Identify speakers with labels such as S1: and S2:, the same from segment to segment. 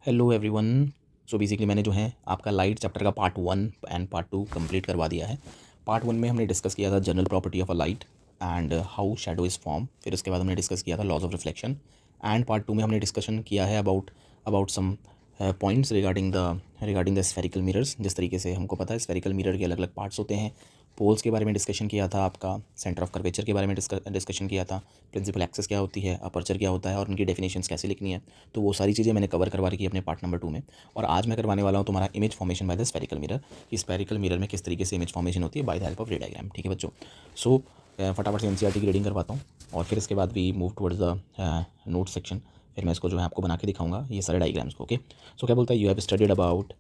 S1: Hello everyone. So basically मैंने जो है आपका लाइट चैप्टर का पार्ट 1 एंड पार्ट 2 कंप्लीट करवा दिया है। पार्ट 1 में हमने डिस्कस किया था general property of a light and how shadow is form. फिर उसके बाद हमने डिस्कस किया था laws of reflection. And part 2 में हमने डिस्कशन किया है about about some points regarding the spherical mirrors. जिस तरीके से हमको पता है स्फेरिकल मिरर के अलग अलग पार्ट्स होते हैं। पोल्स के बारे में डिस्कशन किया था, आपका सेंटर ऑफ कर्वेचर के बारे में डिस्कशन किया था, प्रिंसिपल एक्सिस क्या होती है, अपर्चर क्या होता है और उनकी डेफिनेशंस कैसे लिखनी है। तो वो सारी चीज़ें मैंने कवर करवा रखी है अपने पार्ट नंबर 2 में। और आज मैं करवाने वाला हूँ तुम्हारा image formation by the spherical mirror, कि स्फेरिकल मिरर में किस तरीके से इमेज फॉर्मेशन होती है बाय द हेल्प ऑफ रे डायग्राम। ठीक है बच्चों। सो फटाफट से एनसीईआरटी की रीडिंग करवाता हूँ और फिर इसके बाद we move towards the note section. फिर मैं इसको जो है आपको बना के दिखाऊंगा ये सारे डायग्राम्स को। ओके, सो क्या बोलता है, you have studied about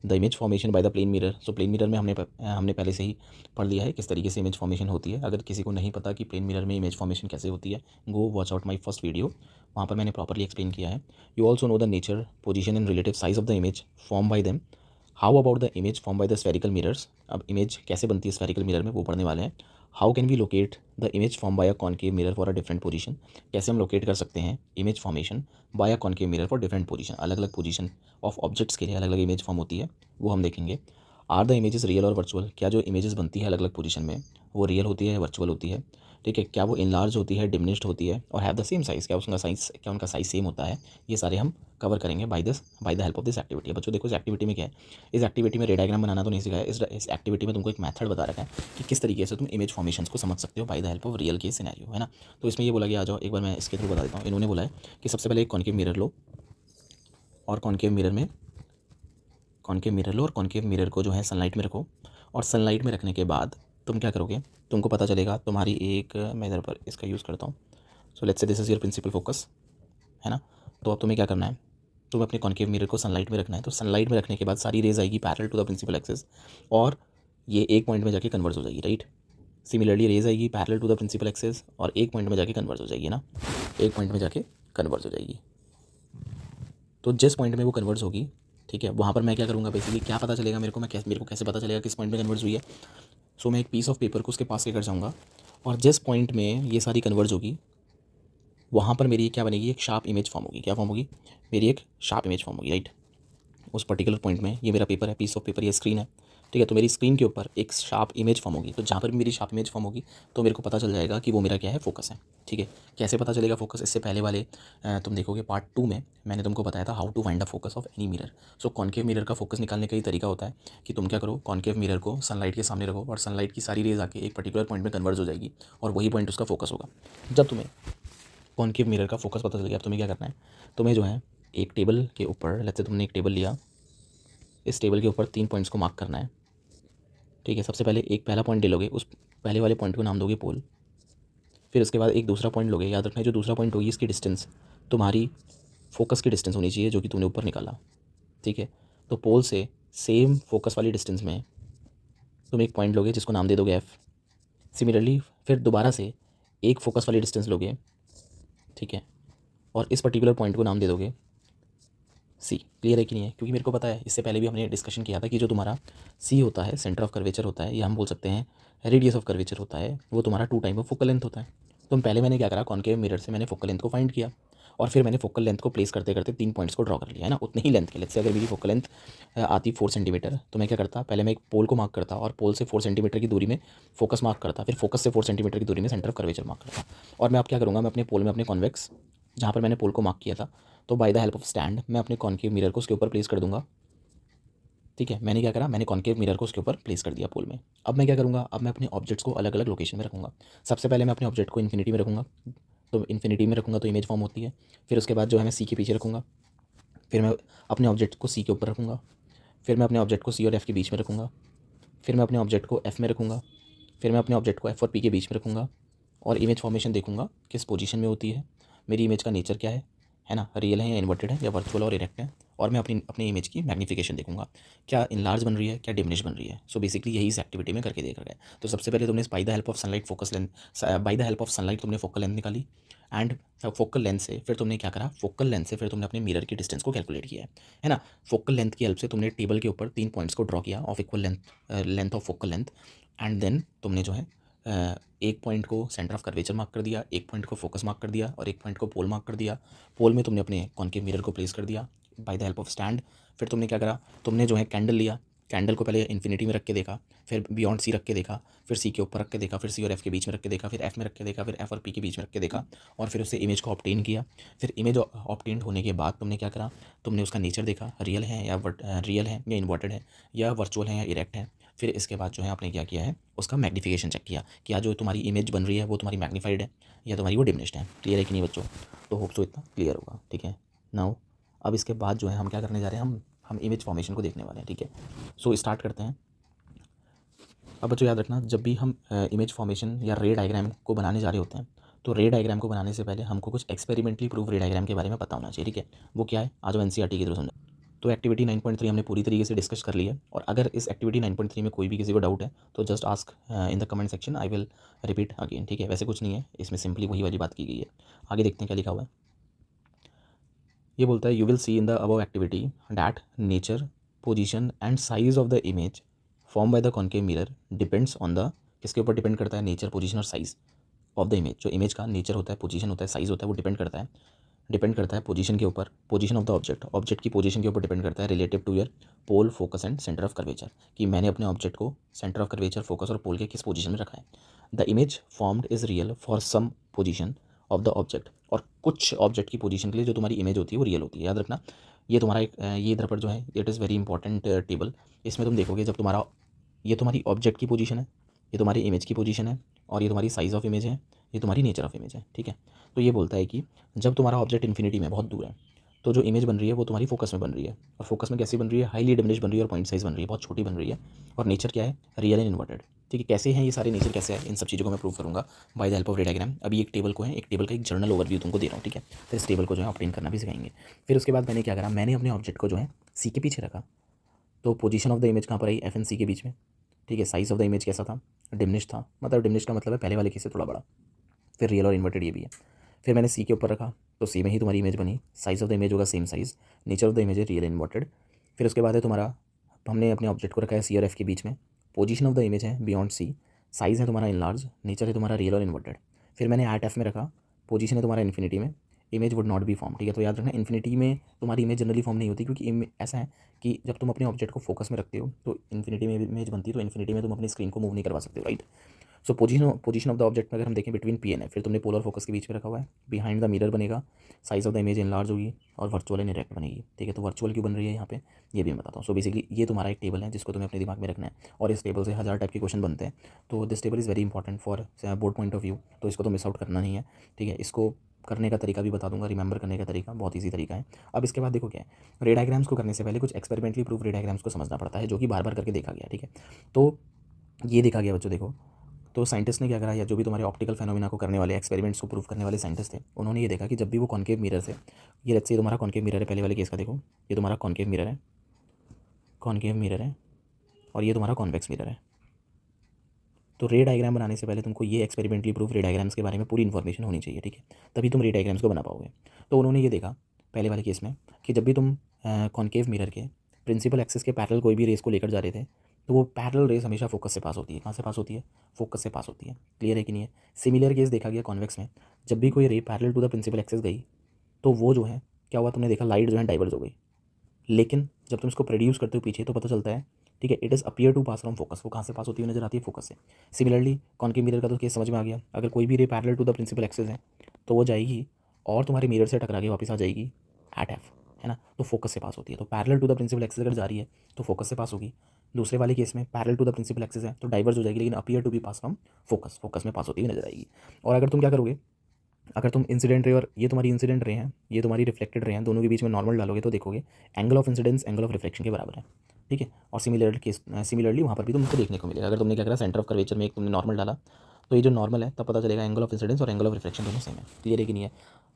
S1: the image formation by the plane mirror. So plane mirror में हमने पहले से ही पढ़ लिया है किस तरीके से इमेज फॉर्मेशन होती है। अगर किसी को नहीं पता कि प्लेन मिरर में इमेज फॉर्मेशन कैसे होती है, go watch out my first video, वहाँ पर मैंने प्रॉपरली एक्सप्लेन किया है। You also know the nature, position and relative size of the image form bye them. How about the image form by the spherical mirrors. अब image कैसे बनती है spherical mirror में वो पढ़ने वाले हैं। How can we locate the image form by a concave mirror for a different position. कैसे हम लोकेट कर सकते हैं image formation by a concave mirror for different position. अलग अलग पोजीशन ऑफ ऑब्जेक्ट्स के लिए अलग अलग इमेज फॉर्म होती है, वो हम देखेंगे। आर द इमेजेस रियल और वर्चुअल। क्या जो इमेजेस बनती है अलग अलग पोजीशन में वो रियल होती है या वर्चुअल होती है। ठीक है, क्या वो इनलार्ज होती है, डिमिनिश्ड होती है और हैव द सेम साइज़। क्या उनका साइज़ सेम होता है। ये सारे हम कवर करेंगे by the help of this activity. बच्चों देखो इस एक्टिविटी में क्या है, इस एक्टिविटी में रे डायग्राम बनाना तो नहीं सिखाया। इस एक्टिविटी में तुमको एक मेथड बता रखा है कि किस तरीके से तुम इमेज फॉर्मेशंस को समझ सकते हो by the help of real case scenario, है ना। तो इसमें ये बोला गया, आ जाओ एक बार मैं इसके थ्रू बता देता हूँ। इन्होंने बोला है कि सबसे पहले एक कॉनकेव मिरर लो और कॉनकेव मिरर लो और कॉनकेव मिरर को जो है सनलाइट में रखो। और सनलाइट में रखने के बाद तुम क्या करोगे, तुमको पता चलेगा तुम्हारी एक, मैं इधर पर इसका यूज़ करता हूँ। So let's say this is your principal focus, है ना। तो अब तुम्हें क्या करना है, तुम्हें अपने कॉनकेव मिरर को सनलाइट में रखना है। तो सनलाइट में रखने के बाद सारी रेज आएगी parallel to the principal axis और ये एक पॉइंट में जाके कन्वर्स हो जाएगी, राइट। सिमिलरली रेज आएगी parallel to the principal axis और एक पॉइंट में जाके कन्वर्स हो जाएगी ना, एक पॉइंट में जाके कन्वर्स हो जाएगी। तो जिस पॉइंट में वो कन्वर्स होगी, ठीक है, वहाँ पर मैं क्या करूँगा, बेसिकली क्या पता चलेगा मेरे को, मेरे को कैसे पता चलेगा किस पॉइंट में कन्वर्स हुई है। सो मैं एक पीस ऑफ पेपर को उसके पास लेकर जाऊँगा और जिस पॉइंट में ये सारी कन्वर्स होगी वहाँ पर मेरी क्या बनेगी, एक शार्प इमेज फॉर्म होगी। क्या फॉर्म होगी, मेरी एक शार्प इमेज फॉर्म होगी, राइट। उस पर्टिकुलर पॉइंट में ये मेरा पेपर है, पीस ऑफ पेपर, ये स्क्रीन है, ठीक है। तो मेरी स्क्रीन के ऊपर एक शार्प इमेज फॉर्म होगी। तो जहाँ पर भी मेरी शार्प इमेज फॉर्म होगी तो मेरे को पता चल जाएगा कि वो मेरा क्या है, फोकस है, ठीक है। कैसे पता चलेगा फोकस, इससे पहले वाले तुम देखोगे पार्ट 2 में मैंने तुमको बताया था how to find the focus of any mirror. So concave mirror का फोकस निकालने का ही तरीका होता है कि तुम क्या करो, कॉनकेव मिरर को सनलाइट के सामने रखो और सनलाइट की सारी रेज आके एक पर्टिकुलर पॉइंट में कन्वर्ज हो जाएगी और वही पॉइंट उसका फोकस होगा। जब तुम्हें कॉनकेव मिरर का फोकस पता चल गया, अब तुम्हें क्या करना है, तुम्हें जो है एक टेबल के ऊपर, लेट्स से तुमने एक टेबल लिया, इस टेबल के ऊपर 3 पॉइंट्स को मार्क करना है, ठीक है। सबसे पहले एक पहला पॉइंट ले लोगे, उस पहले वाले पॉइंट को नाम दोगे पोल। फिर उसके बाद एक दूसरा पॉइंट लोगे, याद रखना है जो दूसरा पॉइंट होगी इसकी डिस्टेंस तुम्हारी फोकस की डिस्टेंस होनी चाहिए जो कि तुमने ऊपर निकाला, ठीक है। तो पोल से सेम फोकस वाली डिस्टेंस में तुम एक पॉइंट लोगे जिसको नाम दे दोगे एफ। सिमिलरली फिर दोबारा से एक फोकस वाली डिस्टेंस लोगे, ठीक है, और इस पर्टिकुलर पॉइंट को नाम दे दोगे सी। क्लियर है कि नहीं है, क्योंकि मेरे को पता है इससे पहले भी हमने डिस्कशन किया था कि जो तुम्हारा सी होता है, सेंटर ऑफ कर्वेचर होता है, या हम बोल सकते हैं रेडियस ऑफ कर्वेचर होता है, वो तुम्हारा 2 टाइम ऑफ फोकल लेंथ होता है। तो पहले मैंने क्या करा, कॉनकेव मिरर से मैंने फोकल लेंथ को फाइंड किया और फिर मैंने फोकल लेंथ को प्लेस करते करते 3 पॉइंट्स को ड्रॉ कर लिया, है ना, उतनी ही लेंथ के। लेट्स से अगर मेरी फोकल लेंथ आती 4 सेंटीमीटर तो मैं क्या करता, पहले मैं एक पोल को मार्क करता और पोल से 4 सेंटीमीटर की दूरी में फोकस मार्क करता, फिर फोकस से 4 सेंटीमीटर की दूरी में सेंटर ऑफ कर्वेचर मार्क करता। और मैं अब क्या करूँगा, मैं अपने पोल में अपने कॉन्वेक्स, जहाँ पर मैंने पोल को मार्क किया था, तो by the help of stand मैं अपने कॉनकेव मिरर को उसके ऊपर प्लेस कर दूंगा, ठीक है। मैंने क्या करा, मैंने कॉनकेव मिरर को उसके ऊपर प्लेस कर दिया पोल में। अब मैं क्या करूँगा, अब मैं अपने ऑब्जेक्ट्स को अलग अलग लोकेशन में रखूँगा। सबसे पहले मैं अपने ऑब्जेक्ट को इन्फिनिटी में रखूँगा, तो इन्फिनिटी में रखूँगा तो इमेज फॉर्म होती है। फिर उसके बाद जो है मैं सी के पीछे रखूँगा, फिर मैं अपने ऑब्जेक्ट को सी के ऊपर रखूँगा, फिर मैं अपने ऑब्जेक्ट को सी और एफ़ के बीच में रखूँगा, फिर मैं अपने ऑब्जेक्ट को एफ़ में रखूँगा, फिर मैं अपने ऑब्जेक्ट को एफ़ और पी के बीच में रखूँगा और इमेज फॉर्मेशन देखूँगा किस पोजीशन में होती है, मेरी इमेज का नेचर क्या है ना, रियल है या इन्वर्टेड है या वर्चुअल और इरेक्ट है। और मैं अपनी अपनी इमेज की मैग्नीफिकेशन देखूंगा, क्या इनलार्ज बन रही है, क्या डिमिनिश बन रही है। सो बेसिकली यही इस एक्टिविटी में करके देख रहा है। तो सबसे पहले तुमने by the help of sunlight focus length, by the help of sunlight तुमने फोकल लेंथ निकाली एंड फोकल लेंथ से फिर तुमने क्या करा, फोकल लेंथ से फिर तुमने अपने मिरर की डिस्टेंस को कैलकुलेट किया है ना। फोकल लेंथ की हेल्प से तुमने टेबल के ऊपर 3 पॉइंट्स को ड्रॉ किया of equal length of focal length and then तुमने जो है एक पॉइंट को सेंटर ऑफ कर्वेचर मार्क कर दिया, एक पॉइंट को फोकस मार्क कर दिया और एक पॉइंट को पोल मार्क कर दिया। पोल में तुमने अपने कॉनकेव मिरर को प्लेस कर दिया, by the help of stand. फिर तुमने क्या करा, तुमने जो है कैंडल लिया, कैंडल को पहले इन्फिनिटी में रख के देखा, फिर बियॉन्ड सी रख के देखा, फिर सी के ऊपर रख के देखा, फिर सी और एफ के बीच में रख के देखा, फिर एफ में रख के देखा, फिर एफ और पी के बीच में रख के देखा, और फिर उससे इमेज को ऑब्टेन किया। फिर इमेज ऑब्टेन होने के बाद तुमने क्या करा, तुमने उसका नेचर देखा, रियल है या इन्वर्टेड है या वर्चुअल है या इरेक्ट है। फिर इसके बाद जो है आपने क्या किया है, उसका मैग्नीफिकेशन चेक किया, क्या जो तुम्हारी इमेज बन रही है वो तुम्हारी मैग्नीफाइड है या तुम्हारी वो डिमिनिश्ड है। क्लियर है कि नहीं बच्चों? तो होप सो इतना क्लियर होगा, ठीक है। नाउ अब इसके बाद जो है हम क्या करने जा रहे हैं, हम इमेज फॉर्मेशन को देखने वाले हैं, ठीक है। सो स्टार्ट करते हैं। अब बच्चों याद रखना, जब भी हम इमेज फॉर्मेशन या रे डायग्राम को बनाने जा रहे होते हैं, तो रे डायग्राम को बनाने से पहले हमको कुछ एक्सपेरिमेंटली प्रूफ रे डायग्राम के बारे में पता होना चाहिए, ठीक है। वो क्या है, आज एनसीईआरटी के थ्रू समझो। तो एक्टिविटी 9.3 हमने पूरी तरीके से डिस्कस कर ली है, और अगर इस एक्टिविटी 9.3 में कोई भी किसी को डाउट है तो just ask in the comment section, I will repeat again, ठीक है। वैसे कुछ नहीं है इसमें, सिंपली वही वाली बात की गई है। आगे देखते हैं क्या लिखा हुआ है। ये बोलता है you will see in the above activity that nature, position and size of the image form by the concave mirror depends on the, किसके ऊपर डिपेंड करता है, नेचर, पोजीशन और साइज ऑफ द इमेज। जो इमेज का nature होता है, position होता है, साइज होता है, वो डिपेंड करता है पोजीशन के ऊपर, पोजीशन ऑफ द ऑब्जेक्ट की पोजीशन के ऊपर डिपेंड करता है relative to your pole, focus and centre of curvature, कि मैंने अपने ऑब्जेक्ट को सेंटर ऑफ कर्वेचर, फोकस और पोल के किस पोजीशन में रखा है। The image formed is real for some position of the object, और कुछ ऑब्जेक्ट की पोजीशन के लिए जो तुम्हारी इमेज होती है वो रियल होती है। याद रखना, ये तुम्हारा एक ये इधर पर जो है, it is very important table. इसमें तुम देखोगे जब तुम्हारा, ये तुम्हारी ऑब्जेक्ट की पोजीशन है, ये तुम्हारी इमेज की पोजीशन है, और ये तुम्हारी साइज़ ऑफ इमेज है, ये तुम्हारी नेचर ऑफ इमेज है, ठीक है। तो ये बोलता है कि जब तुम्हारा ऑब्जेक्ट इन्फिनिटी में बहुत दूर है, तो जो इमेज बन रही है वो तुम्हारी फोकस में बन रही है, और फोकस में कैसी बन रही है, हाईली डिमिनिश बन रही है, और पॉइंट साइज बन रही है, बहुत छोटी बन रही है, और नेचर क्या है, रियल एंड इन्वर्टेड, ठीक है। कैसे हैं ये सारे नेचर, कैसे है, इन सब चीज़ों को मैं प्रूव करूँगा बाय द हेल्प ऑफ रे डायग्राम। अभी एक टेबल को है, एक टेबल का एक जर्नल ओवरव्यू तुमको दे रहा हूँ, ठीक है। फिर इस टेबल को जो है ऑब्टेन करना भी सिखाएंगे। फिर उसके बाद मैंने क्या करा, मैंने अपने ऑब्जेक्ट को जो है सी के पीछे रखा, तो पोजीशन ऑफ द इमेज कहाँ पर आई, एफ एंड सी के बीच में, ठीक है। साइज़ ऑफ द इमेज कैसा था, डिमिनिश था, मतलब डिमिनिश का मतलब है पहले वाले केस से थोड़ा बड़ा। फिर रियल और इन्वर्टेड ये भी है। फिर मैंने सी के ऊपर रखा, तो सी में ही तुम्हारी इमेज बनी, साइज़ ऑफ द इमेज होगा same size, nature of the image है रियल इन्वर्टेड। फिर उसके बाद है तुम्हारा, हमने अपने ऑब्जेक्ट को रखा है सी और एफ के बीच में, पोजीशन ऑफ द इमेज है बियॉन्ड सी, साइज़ है तुम्हारा इन लार्ज, नेचर है तुम्हारा रियल और इन्वर्टेड। फिर मैंने एट एफ में रखा, पोजीशन है तुम्हारा इन्फिनिटी में, image would not be form, ठीक है। तो याद रखना, इन्फिनिटी में तुम्हारी इमेज जनरली फॉर्म नहीं होती, क्योंकि ऐसा है कि जब तुम अपने ऑब्जेक्ट को फोकस में रखते हो तो इन्फिनिटी में इमेज बनती है, तो इन्फिनिटी में तुम अपनी स्क्रीन को मूव नहीं करवा सकते हो, right. So position of the object में अगर हम देखें बिटवीन पी एन है, फिर तुमने पोलर फोकस के बीच में रखा हुआ है, बिहाइंड द मिरर बनेगा, size of the image enlarge होगी, और वर्चुअल एंड इरेक्ट बनेगी, ठीक है। तो वर्चुअल क्यों बन रही है यहाँ पे, ये भी मैं बताता हूँ। सो बेसिकली ये तुम्हारा एक टेबल है जिसको तुम्हें अपने दिमाग में रखना है, और इस टेबल से 1000 टाइप के क्वेश्चन बनते हैं। तो this table is very important for board point of view, तो इसको तो मिस आउट करना नहीं है, ठीक है। इसको करने का तरीका भी बता दूंगा, रिमेंबर करने का तरीका बहुत ईजी तरीका है। अब इसके बाद देखो क्या है, रे डायग्राम्स को करने से पहले कुछ एक्सपेरिमेंटली प्रूफ रे डायग्राम्स को समझना पड़ता है, जो कि बार बार करके देखा गया, ठीक है। तो ये देखा गया बच्चों, देखो तो साइंटिस्ट ने क्या करा, या जो भी तुम्हारे ऑप्टिकल फेनोमेना को करने वाले, एक्सपेरिमेंट्स को प्रूव करने वाले साइंटिस्ट थे, उन्होंने ये देखा कि जब भी वो कॉन्केव मिरर से, ये लेट्स से तुम्हारा कॉन्केव मिरर है, पहले वाले केस का देखो, ये तुम्हारा कॉन्केव मिरर है, और ये तुम्हारा कॉन्वेक्स मिरर है। तो रे डायग्राम बनाने से पहले तुमको ये एक्सपेरिमेंटली प्रूफ रे डायग्राम्स के बारे में पूरी इन्फॉर्मेशन होनी चाहिए, ठीक है, तभी तुम रे डायग्राम्स को बना पाओगे। तो उन्होंने ये देखा पहले वाले केस में कि जब भी तुम कॉन्केव मिरर के प्रिंसिपल एक्सिस के पैरेलल कोई भी रेस को लेकर जा रहे थे, तो वो पैरेलल रेस हमेशा फोकस से पास होती है। कहाँ से पास होती है, फोकस से पास होती है। क्लियर है कि नहीं है? सिमिलर केस देखा गया कॉन्वेक्स में, जब भी कोई ray parallel to the principal axis गई, तो वो जो है क्या हुआ, तुमने देखा लाइट जो है डाइवर्ज हो गई। लेकिन जब तुम इसको प्रोड्यूस करते हो पीछे, तो पता चलता है, ठीक है, it is appear to pass from focus, वो कहाँ से पास होती हुई नजर आती है, फोकस से। सिमिलरली कॉन्केव मिरर का तो केस समझ में आ गया, अगर कोई भी ray parallel to the principal axis है तो वो जाएगी और तुम्हारे मिरर से टकरा के वापस आ जाएगी एट एफ, है ना, तो फोकस से पास होती है। तो parallel to the principal axis अगर जा रही है तो फोकस से पास होगी। दूसरे वाले केस में parallel to the principal axis है तो डाइवर्स हो जाएगी, लेकिन appear to be pass from focus, focus में पास होती हुई नजर आएगी। और अगर तुम क्या करोगे, अगर तुम इंसिडेंट रे और ये तुम्हारी इंसिडेंट रे हैं, ये तुम्हारी रिफ्लेक्टेड रे हैं, दोनों के बीच में नॉर्मल डालोगे तो देखोगे angle of incidence angle of reflection के बराबर है, ठीक है। और सिमिलरली वहाँ पर भी तुमको देखने को मिलेगा। अगर तुमने क्या करा, सेंटर ऑफ कर्वेचर में एक तुमने नॉर्मल डाला, तो ये जो नॉर्मल है तब पता चलेगा एंगल ऑफ इंसिडेंस और एंगल ऑफ रिफ्लेक्शन दोनों सेम है। क्लियर है कि नहीं है?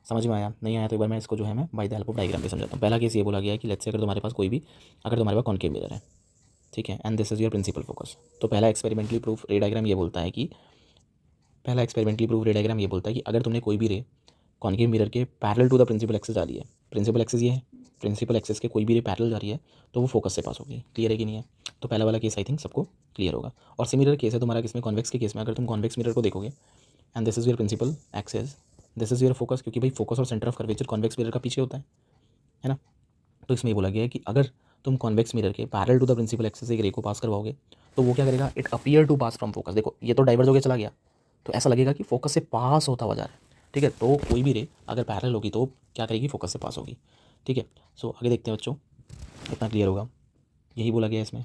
S1: समझ में आया? नहीं आया तो एक बार मैं इसको जो है मैं by the help of diagram भी समझाता हूँ। पहला केस ये बोला गया है कि लेट्स से अगर तुम्हारे पास कॉन्केव मिरर है, ठीक है, and this is your principal focus, तो पहला एक्सपेरिमेंटली प्रूफ रे डायग्राम ये बोलता है कि अगर तुमने कोई भी रे कॉन्केव मिरर के parallel to the principal axis जा रही है, प्रिंसिपल एक्सिस ये है, प्रिंसिपल एक्सिस के कोई भी रे पैरेलल जा रही है, तो वो फोकस से पास होगी। क्लियर है कि नहीं है? तो पहला वाला केस आई थिंक सबको क्लियर होगा। और सिमिलर केस है तुम्हारा किसमें, कॉन्वेक्स के केस में। अगर तुम कॉन्वेक्स मिरर को देखोगे and this is your principal axis, this is your focus, क्योंकि भाई फोकस और centre of curvature convex mirror का पीछे होता है ना। तो इसमें ये बोला गया है कि अगर तुम कॉन्वेक्स मिरर के parallel to the principal axis एक रे को पास करवाओगे तो वो क्या करेगा, it appear to pass from focus. देखो ये तो डाइवर्ज हो गया चला गया, तो ऐसा लगेगा कि फोकस से पास होता हुआ जा रहा है। ठीक है, तो कोई भी रे अगर पैरेलल होगी तो क्या करेगी, फोकस से पास होगी। ठीक है, सो आगे देखते हैं बच्चों, इतना क्लियर होगा। यही बोला गया है इसमें,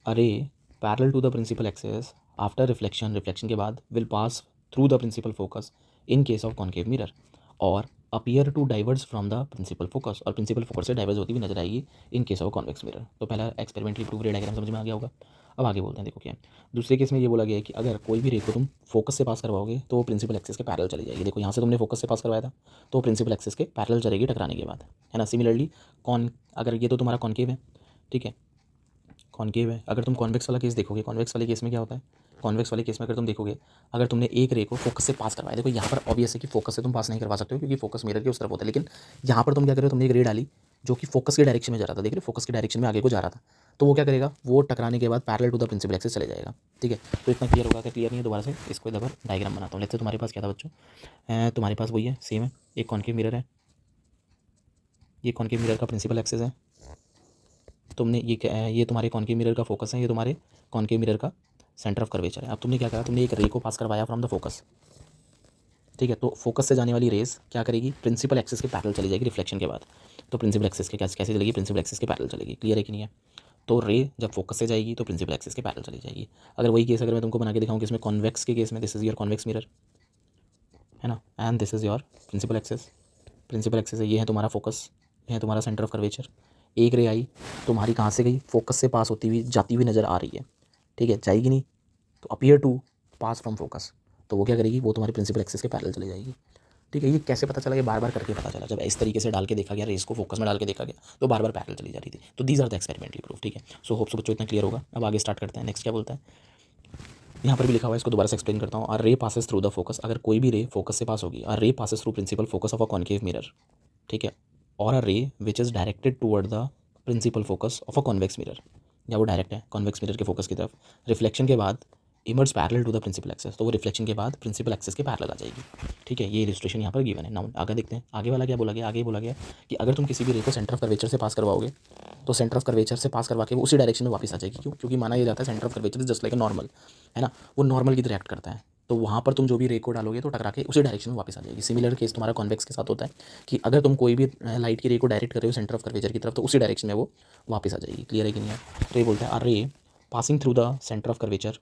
S1: अरे parallel to the principal axis after reflection, reflection के बाद will pass through the principal focus in case of concave mirror, और appear to diverge from the principal focus, और प्रिंसिपल फोकस से डाइवर्स होती हुई नजर आएगी in case of convex mirror. तो पहला एक्सपेरिमेंटली प्रूव रे डायग्राम समझ में आ गया होगा। अब आगे बोलते हैं, देखो क्या है। दूसरे केस में ये बोला गया है कि अगर कोई भी रे को तुम फोकस से पास करवाओगे तो वो प्रिंसिपल एक्सिस के पैरेलल चली जाएगी। देखो यहाँ से तुमने फोकस से पास करवाया था तो प्रिंसिपल एक्सिस के पैरेलल चलेगी टकराने के बाद, है ना। सिमिलरली अगर ये तो तुम्हारा कॉन्केव है, ठीक है, कॉन्केव है। अगर तुम कॉन्वेक्स वाला केस देखोगे, कॉन्वेक्स वाले केस में क्या होता है, कॉन्वेक्स वाले केस में अगर तुम देखोगे, अगर तुमने एक रे को फोकस से पास करवाया, देखो यहाँ पर ऑब्वियस है कि फोकस से तुम पास नहीं करवा सकते हो क्योंकि फोकस मिरर के उस तरफ होता है, लेकिन यहाँ पर तुम क्या कर रहे हो, तुमने एक रे डाली जो कि फोकस के डायरेक्शन में जा रहा था, देख रहे हो फोकस के डायरेक्शन में आगे को जा रहा था, तो वो क्या करेगा, वो टकराने के बाद parallel to the principal axis चले जाएगा। ठीक है, तो इतना क्लियर होगा। अगर क्लियर नहीं है दोबारा से इसको एक दफा डायग्राम बनाता हूँ। लेट्स से तुम्हारे पास क्या था बच्चों, तुम्हारे पास वही है, सेम है, एक कॉन्केव मिरर है, ये कॉन्केव मिरर का प्रिंसिपल एक्सिस है, तुमने ये तुम्हारे कॉन्केव मिरर का फोकस है, ये तुम्हारे कॉन्केव मिरर का सेंटर ऑफ कर्वेचर है। अब तुमने क्या करा, तुमने एक रे को पास करवाया फ्रॉम द फोकस। ठीक है, तो फोकस से जाने वाली रेस क्या करेगी, प्रिंसिपल एक्सिस के पैरेलल चली जाएगी रिफ्लेक्शन के बाद। तो प्रिंसिपल एक्सिस के कैसे चलेगी, प्रिंसिपल एक्सिस के पैरेलल चलेगी। क्लियर है कि नहीं है। तो रे जब फोकस से जाएगी तो प्रिंसिपल एक्सिस के पैरेलल चली जाएगी। अगर वही केस अगर मैं तुमको बना के दिखाऊँ कि इसमें कॉन्वेक्स के केस में this is your convex mirror, है ना, and this is your principal axis. Principal axis है, ये है तुम्हारा फोकस, ये है तुम्हारा सेंटर ऑफ कर्वेचर। एक रे आई तुम्हारी कहाँ से गई, फोकस से पास होती हुई जाती हुई नज़र आ रही है। ठीक है, जाएगी नहीं, तो appear to pass from focus, तो वो क्या करेगी, वो तुम्हारी प्रिंसिपल एक्सिस के पैरेलल चली जाएगी। ठीक है, ये कैसे पता चला, ये बार बार करके पता चला। जब इस तरीके से डाल के देखा गया, रेस को फोकस में डाल के देखा गया तो बार बार पैरेलल चली जा रही थी। तो these are the experimentally proof. ठीक है, सो होप सो बच्चों इतना क्लियर होगा। अब आगे स्टार्ट करते हैं। नेक्स्ट क्या बोलता है, यहाँ पर भी लिखा हुआ है, इसको दोबारा से एक्सप्लेन करता हूँ। Are ray passes through the focus, अगर कोई भी रे फोकस से पास होगी, a ray passes through principal focus of a concave mirror. ठीक है, और a ray which is directed toward the principal focus of a convex mirror, या वो डायरेक्ट है कॉन्वेक्स मिरर के फोकस की तरफ, रिफ्लेक्शन के बाद emerge parallel to the principal axis, तो वो रिफ्लेक्शन के बाद प्रिंसिपल एक्सिस के पैरेलल आ जाएगी। ठीक है, ये इलस्ट्रेशन यहाँ पर गिवन है। नाउ आगे देखते हैं, आगे वाला क्या बोला गया। आगे बोला गया कि अगर तुम किसी भी रे को सेंटर ऑफ कर्वेचर से पास करवाओगे तो सेंटर ऑफ कर्वेचर से पास करवा के वो उसी डायरेक्शन में वापस आ जाएगी। क्यों, क्योंकि माना यह जाता है centre of curvature is just like a normal, है ना, वो नॉर्मल की तरह एक्ट करता है। तो वहाँ पर तुम जो भी रे को डालोगे तो टकरा के उसी डायरेक्शन में वापस आ जाएगी। सिमिलर केस तुम्हारा कॉन्वेक्स के साथ होता है कि अगर तुम कोई भी लाइट की रे को डायरेक्ट कर रहे हो सेंटर ऑफ कर्वेचर की तरफ तो उसी डायरेक्शन में वो वापस आ जाएगी। क्लियर है कि नहीं है। तो ये बोलता है, a ray passing through the centre of curvature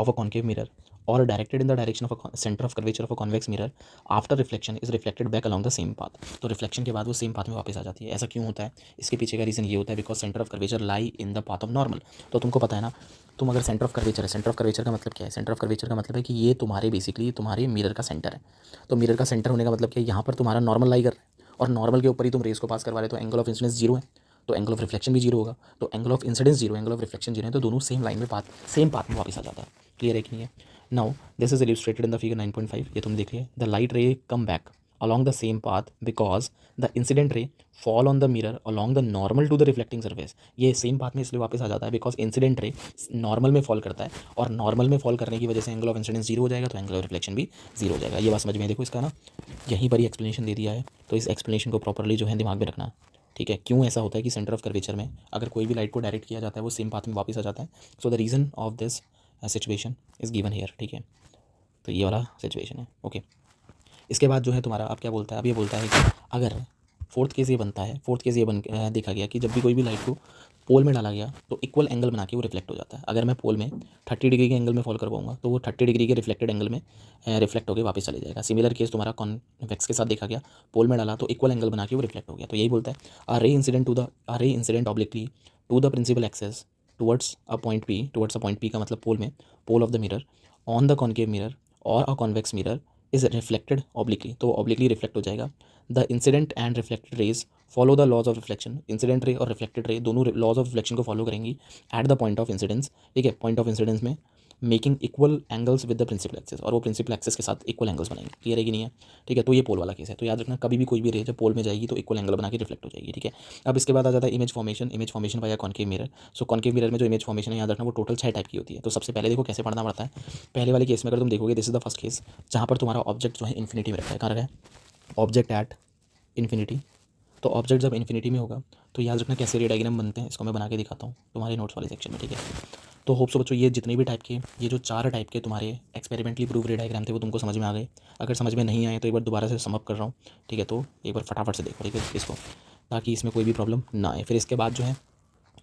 S1: of a concave mirror or directed in the direction of a center of curvature of a convex mirror after reflection is reflected back along the same path। तो reflection के बाद वो same path में वापस आ जाती है। ऐसा क्यों होता है, इसके पीछे का रीज़न ये होता है because centre of curvature lie in the path of normal. तो तुमको पता है ना, तुम अगर सेंटर ऑफ कर्वेचर है, सेंटर ऑफ कर्वेचर का मतलब क्या है, सेंटर ऑफ कर्वेचर का मतलब है कि ये तुम्हारे बेसिकली तुम्हारे मिरर का सेंटर है। तो मिरर का सेंटर होने का मतलब क्या है, यहाँ पर तुम्हारा नॉर्मल लाई कर रहा है और नॉर्मल के ऊपर ही तुम रेस को पास करवा रहे हो, तो एंगल ऑफ इंसिडेंस जीरो है, तो एंगल ऑफ रिफ्लेक्शन भी जीरो होगा। तो angle of incidence zero, angle of reflection zero है, तो दोनों सेम लाइन में सेम पाथ में वापस आ जाता है। क्लियर है कि नहीं है। Now this is illustrated in the figure 9.5, ये तुम देख लिए। द लाइट रे come back along the same path because the incident ray fall on the mirror along the normal to the reflecting surface। ये सेम पाथ में इसलिए वापस आ जाता है बिकॉज इंसिडेंट रे नॉर्मल में फॉल करता है और नॉर्मल में फॉल करने की वजह से एंगल ऑफ इंसिडेंस जीरो हो जाएगा, तो एंगल ऑफ रिफ्लेक्शन भी जीरो हो जाएगा। ये बात समझ में देखो, इसका ना यहीं पर ही एक्सप्लेनेशन दे दिया है, तो इस एक्सप्लेनेशन को प्रॉपरली जो है दिमाग में रखना। ठीक है, क्यों ऐसा होता है कि सेंटर ऑफ कर्वेचर में अगर कोई भी लाइट को डायरेक्ट किया जाता है वो सेम पाथ में वापस आ जाता है। So the reason of this situation is given here. ठीक है, तो ये वाला सिचुएशन है। ओके, इसके बाद जो है तुम्हारा अब क्या बोलता है, अब ये बोलता है कि अगर फोर्थ केस ये बनता है, फोर्थ केस ये देखा गया कि जब भी कोई भी लाइट को पोल में डाला गया तो इक्वल एंगल बना के वो रिफ्लेक्ट हो जाता है। अगर मैं पोल में 30 डिग्री के एंगल में फॉल करवाऊंगा तो वो 30 डिग्री के रिफ्लेक्टेड एंगल में रिफ्लेक्ट होकर वापस चले जाएगा। सिमिलर केस तुम्हारा कॉन्वेक्स के साथ देखा गया, पोल में डाला तो इक्वल एंगल बना के वो रिफ्लेक्ट हो गया। तो यही बोलता है, a ray incident obliquely to the principal axis towards a point P, towards a point P का मतलब पोल में, pole of the mirror on the concave mirror और a convex mirror is reflected obliquely, तो obliquely reflect हो जाएगा। The incident and reflected rays follow the laws of reflection, incident ray और reflected ray दोनों laws of reflection को follow करेंगी at the point of incidence. ठीक है, point of incidence में making equal angles with the principal axis, और वो principal axis के साथ इक्वल एंगल्स बनाएंगे। क्लियर है कि नहीं है। ठीक है, तो ये पोल वाला केस है। तो याद रखना, कभी भी कोई भी रे जब पोल में जाएगी तो इक्वल एंगल बना के रिफ्लेक्ट हो जाएगी। ठीक है, अब इसके बाद आ जाता है image formation, image formation via concave mirror. So concave mirror में जो इमेज फॉर्मेशन है, याद रखना वो टोटल 6 टाइप की होती है। तो सबसे पहले देखो कैसे पढ़ना पड़ता है। पहले वाले केस में अगर तुम देखोगे, this is the first case जहाँ पर तुम्हारा ऑब्जेक्ट जो है इन्फिनिटी में रखा है, कहाँ रखा है, ऑब्जेक्ट एट इन्फिनिटी, तो ऑब्जेक्ट जब इन्फिनिटी में होगा तो याद रखना कैसे रे डायग्राम बनते हैं, इसको मैं बना के दिखाता हूँ तुम्हारे नोट्स वाले सेक्शन में, ठीक है। तो होप सो बच्चों ये जितने भी टाइप के, ये जो 4 टाइप के तुम्हारे एक्सपेरिमेंटली प्रूव रे डायग्राम थे वो तुमको समझ में आ गए। अगर समझ में नहीं आए तो एक बार दोबारा से समअप कर रहा हूँ, ठीक है। तो एक बार फटाफट से देखो, ठीक है, इसको, ताकि इसमें कोई भी प्रॉब्लम ना आए। फिर इसके बाद जो है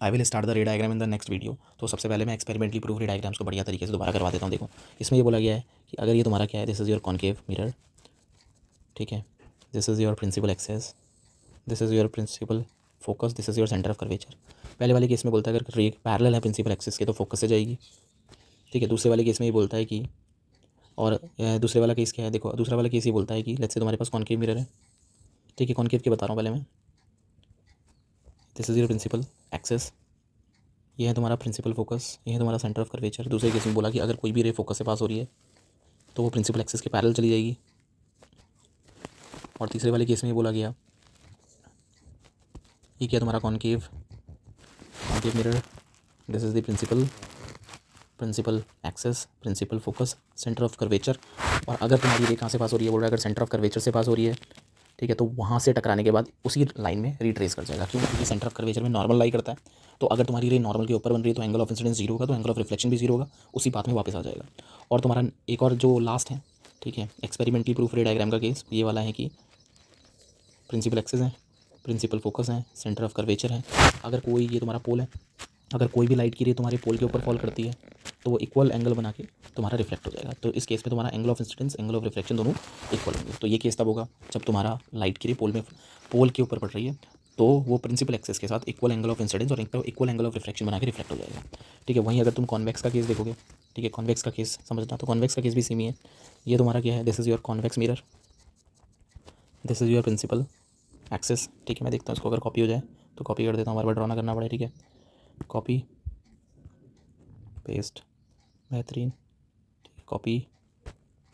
S1: आई विल स्टार्ट द रे diagram in the next video. तो सबसे पहले मैं एक्सपेरिमेंटली प्रूव रे डायग्राम्स को बढ़िया तरीके से दोबारा करवा देता हूँ। देखो इसमें ये बोला गया है कि अगर ये तुम्हारा क्या है, this is your concave mirror, ठीक है, this is your principal axis, this is your principal focus, this is your centre of curvature. पहले वाले केस में बोलता है अगर रे पैरेलल है प्रिंसिपल एक्सेस के तो फोकस से जाएगी, ठीक है। दूसरे वाले केस में ये बोलता है कि, और दूसरे वाला केस क्या है, देखो दूसरा वाला केस ये बोलता है कि लेट्स से तुम्हारे पास कॉन्केव मिरर है, ठीक है, कॉन्केव के बता रहा हूँ पहले मैं, this is your principal axis, ये है तुम्हारा प्रिंसिपल फोकस, ये है तुम्हारा सेंटर ऑफ कर्वेचर। दूसरे केस में बोला कि अगर कोई भी रे फोकस से पास हो रही है तो वो प्रिंसिपल एक्सेस के पैरेलल चली जाएगी। और तीसरे वाले केस में ये बोला गया ये क्या तुम्हारा concave mirror, this is the principal axis, principal focus, centre of curvature. और अगर तुम्हारी रे कहाँ से पास हो रही है, बोल रहा है अगर सेंटर ऑफ कर्वेचर से पास हो रही है, ठीक है, तो वहाँ से टकराने के बाद उसी लाइन में रिट्रेस कर जाएगा, क्योंकि सेंटर ऑफ कर्वेचर में नॉर्मल लाई करता है। तो अगर तुम्हारी रे नॉर्मल के ऊपर बन रही है तो एंगल ऑफ इंसिडेंस 0 होगा, तो एंगल ऑफ रिफ्लेक्शन भी 0 होगा, उसी पाथ में वापस आ जाएगा। और तुम्हारा एक और जो लास्ट है, ठीक है, एक्सपेरिमेंटली प्रूफ रे डायग्राम का केस ये वाला है कि प्रिंसिपल एक्सेस है, प्रिंसिपल फोकस है, सेंटर ऑफ कर्वेचर है। अगर कोई ये तुम्हारा पोल है, अगर कोई भी लाइट की रे तुम्हारे पोल के ऊपर फॉल करती है तो वो इक्वल एंगल बना के तुम्हारा रिफ्लेक्ट हो जाएगा। तो इस केस में तुम्हारा angle of incidence, angle of reflection दोनों इक्वल होंगे। तो ये केस तब होगा जब तुम्हारा लाइट की रे पोल के ऊपर पड़ रही है, तो वो प्रिंसिपल एक्सेस के साथ इक्वल एंगल ऑफ इंसिडेंस और इक्वल एंगल ऑफ रिफ्लेक्शन बना के रिफ्लेक्ट हो जाएगा, ठीक है। वहीं अगर तुम कॉन्वेक्स का केस देखोगे, ठीक है, कॉन्वेक्स का केस समझना, तो कॉन्वेक्स का केस भी सेम ही है। ये तुम्हारा क्या है, this is your convex mirror, this is your principal axis, ठीक है। मैं देखता हूँ इसको अगर कॉपी हो जाए तो कॉपी कर देता हूँ, बार बार ड्रॉ ना करना पड़े, ठीक है। कॉपी पेस्ट, बेहतरीन, कॉपी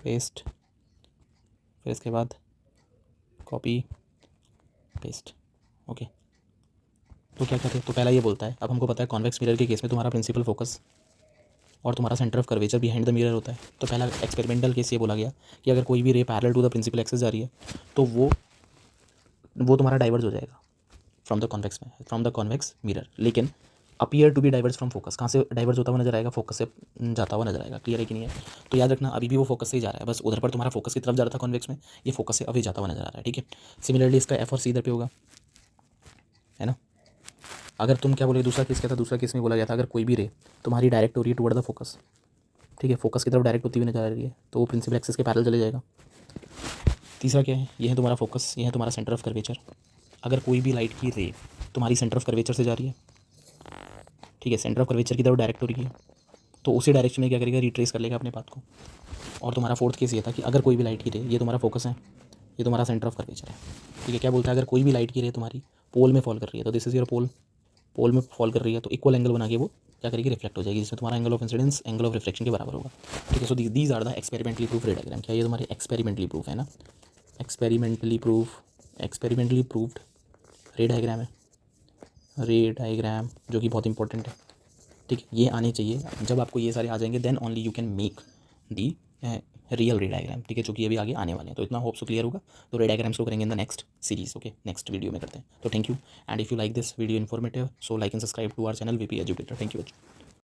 S1: पेस्ट, फिर इसके बाद कॉपी पेस्ट, ओके। तो क्या कहते हैं, तो पहला ये बोलता है, अब हमको पता है कॉन्वेक्स मिरर के केस में तुम्हारा प्रिंसिपल फोकस और तुम्हारा centre of curvature behind the mirror होता है। तो पहला एक्सपेरिमेंटल केस ये बोला गया कि अगर कोई भी ray parallel to the principal axis जा रही है तो वो तुम्हारा डाइवर्ज हो जाएगा फ्रॉम द कॉन्वेक्स मिरर, लेकिन appear to be diverse from focus. कहाँ से डाइवर्स होता हुआ नजर आएगा, फोकस से जाता हुआ नजर आएगा। क्लियर है कि नहीं है? तो याद रखना अभी भी वो फोकस से ही जा रहा है, बस उधर पर तुम्हारा फोकस की तरफ जा रहा था कॉन्वेक्स में, ये फोकस से अभी जाता हुआ नजर आ रहा है, ठीक है। सिमिलरली इसका एफ और सी इधर पे होगा, है ना। अगर तुम क्या बोले, दूसरा केस क्या था, दूसरा केस में बोला गया था अगर कोई भी रे तुम्हारी डायरेक्ट हो रही है टुवर्ड द फोकस, ठीक है, फोकस की तरफ डायरेक्ट होती हुई नजर आ रही है, तो वो प्रिंसिपल एक्सेस के पैरेलल चले जाएगा। तीसरा क्या है, ये है तुम्हारा फोकस, ये है तुम्हारा सेंटर ऑफ कर्वेचर। अगर कोई भी लाइट की रे तुम्हारी सेंटर ऑफ कर्वेचर से जा रही है, ठीक है, सेंटर ऑफ कर्वेचर की तरफ डायरेक्ट हो रही है, तो उसी डायरेक्शन में क्या करेगा, रिट्रेस कर लेगा अपने पाथ को। और तुम्हारा फोर्थ केस ये था कि अगर कोई भी लाइट की रे, ये तुम्हारा फोकस है, ये तुम्हारा सेंटर ऑफ कर्वेचर है, ठीक है। क्या बोलता है, अगर कोई भी लाइट की रे तुम्हारी पोल में फॉल कर रही है, तो दिस इज योर पोल में फॉल कर रही है, तो इक्वल एंगल बना के वो क्या करेगी, रिफ्लेक्ट हो जाएगी, जिसमें तुम्हारा angle of incidence angle of reflection के बराबर होगा, ठीक है। So these are the experimentally proof ray diagram. क्या ये तुम्हारे एक्सपेरिमेंटली प्रूफ है ना, एक्सपेरिमेंटली प्रूव्ड रे डायग्राम है, रे डायग्राम जो कि बहुत इंपॉर्टेंट है, ठीक है। ये आने चाहिए, जब आपको ये सारे आ जाएंगे then only you can make the real ray diagram, ठीक है, जो कि अभी आगे आने वाले हैं। तो इतना होप सो क्लियर होगा। तो रे डायग्राम्स को करेंगे in the next series, okay, next video में करते हैं। तो thank you, and if you like this video informative, so like and subscribe to our channel VP educator. Thank you.